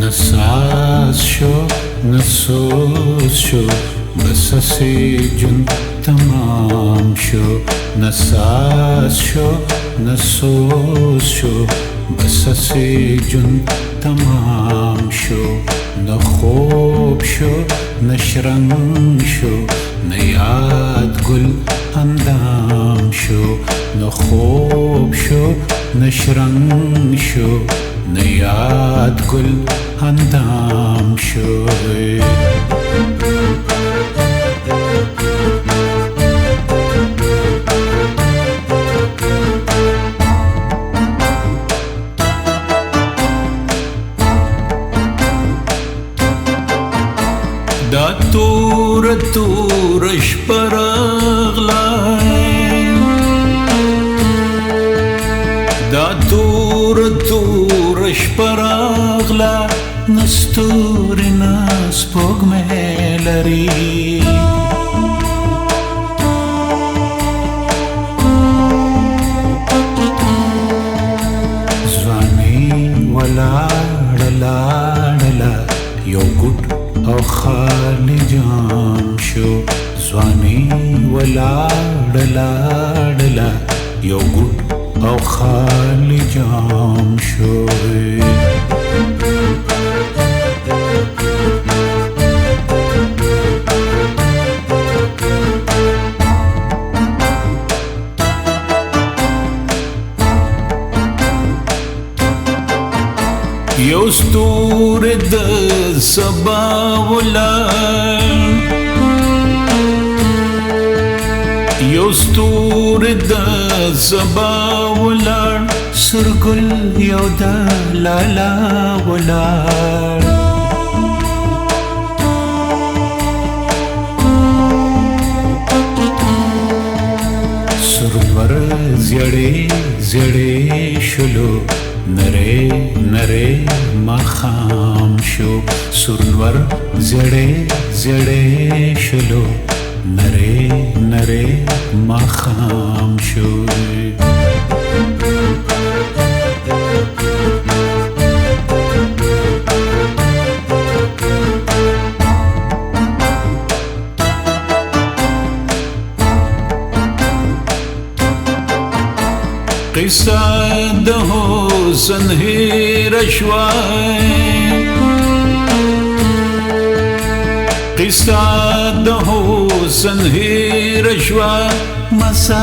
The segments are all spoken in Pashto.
نساز شو نسوز شو بس جن تمام شو نساز شو نسوز شو بس جن تمام شو نخوب شو نشرنگ شو نیاد گل اندام شو نخوب شو نشرنگ شو نیاد گل اندام شو دا تورش پرغلای دا تورش پرغلا نستوری نسپوگ میلری زوانی ولاړه یو ګډ او خالی جام شو زوانی ولاړه یو ګډ او خالی جام شو یو ستوری د سبا ولاړ یو ستوری د سبا ولاړ سرګل یو د لالا ولاړ سرور زیړې زیړې شلو نره نره مخام شو سرور زیړې زیړې شلو نره نره مخام شو قصه د حسن هیر شوای قصه د حسن هیر شوای مسا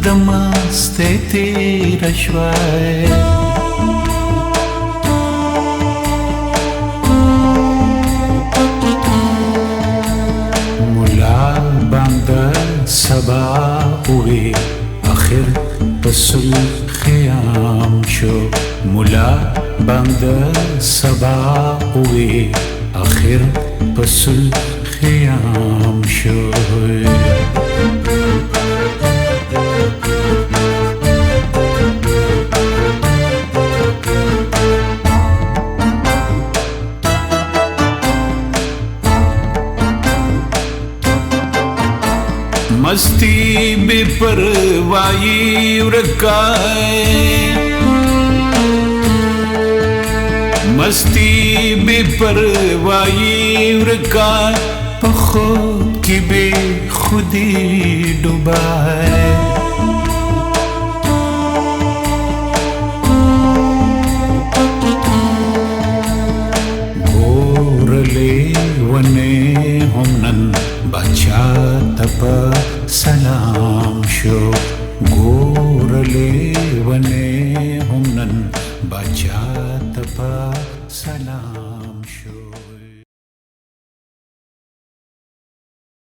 د مست تیر شوای مولا بنده سبا ہوئی آخر پسل خیام شو مولا بنده سبا ہوئی آخر پسل خیام شو مستی بے پروائی ورکائے مستی بے پروائی ورکائے خود کی بے خودی ڈوبائے گورلے ونے ہمنن بچا تپ سلام شو گورلے ونے ہمنن بچا تپ سلام شو